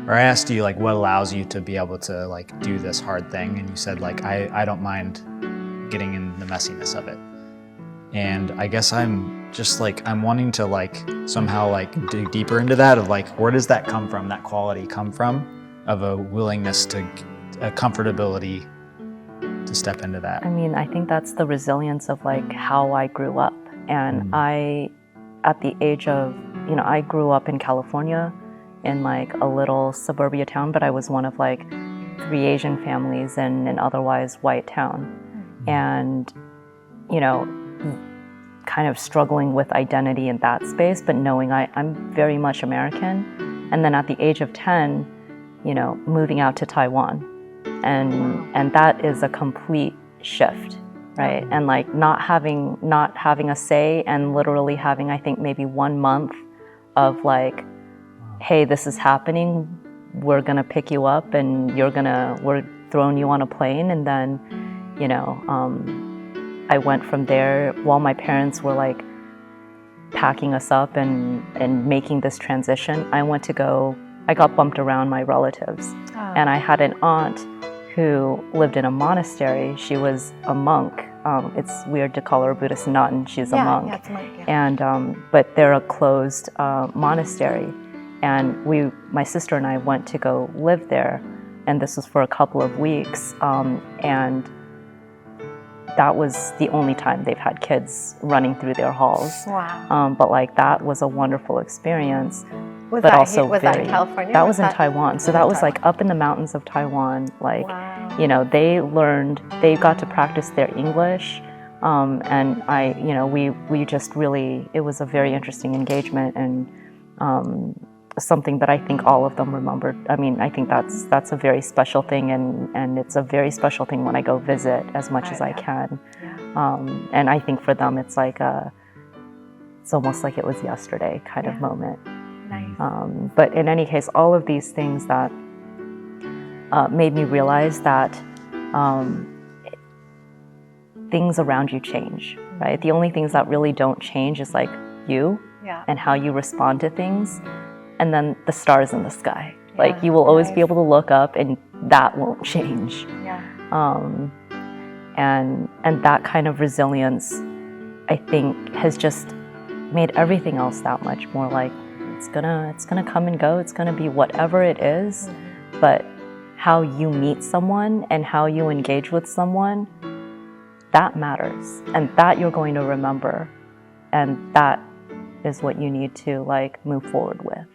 or I asked you like what allows you to be able to like do this hard thing, and you said like I don't mind getting in the messiness of it. And I guess I'm just like I'm wanting to like somehow like dig deeper into that of like where does that come from, that quality come from of a willingness to a comfortability to step into that. I mean, I think that's the resilience of like how I grew up. And I, at the age of, I grew up in California in like a little suburbia town, but I was one of like 3 Asian families in an otherwise white town. And, kind of struggling with identity in that space, but knowing I'm very much American. And then at the age of 10, moving out to Taiwan. And that is a complete shift, right? And like not having a say and literally having, I think, maybe 1 month of like, hey, this is happening. We're gonna pick you up and we're throwing you on a plane. And then, I went from there while my parents were like packing us up and making this transition. I got bumped around my relatives. And I had an aunt who lived in a monastery. She was a monk. It's weird to call her a Buddhist nun. She's a monk. Yeah, it's a monk, yeah. And but they're a closed monastery. And my sister and I went to go live there, and this was for a couple of weeks. And that was the only time they've had kids running through their halls. Wow. But like that was a wonderful experience. Was but that also that in California? That was in Taiwan. So that was like up in the mountains of Taiwan. Like, wow. They got to practice their English. And we just really, it was a very interesting engagement and something that I think all of them remembered. I mean, I think that's a very special thing, and it's a very special thing when I go visit as much as I can. Yeah. And I think for them, it's like it's almost like it was yesterday kind of moment. Nice. But in any case, all of these things that made me realize that things around you change, right? The only things that really don't change is like you and how you respond to things. And then the stars in the sky. Yeah, like you will always be able to look up and that won't change. Yeah. And that kind of resilience, I think, has just made everything else that much more like it's gonna come and go. It's gonna be whatever it is. But how you meet someone and how you engage with someone, that matters. And that you're going to remember. And that is what you need to like move forward with.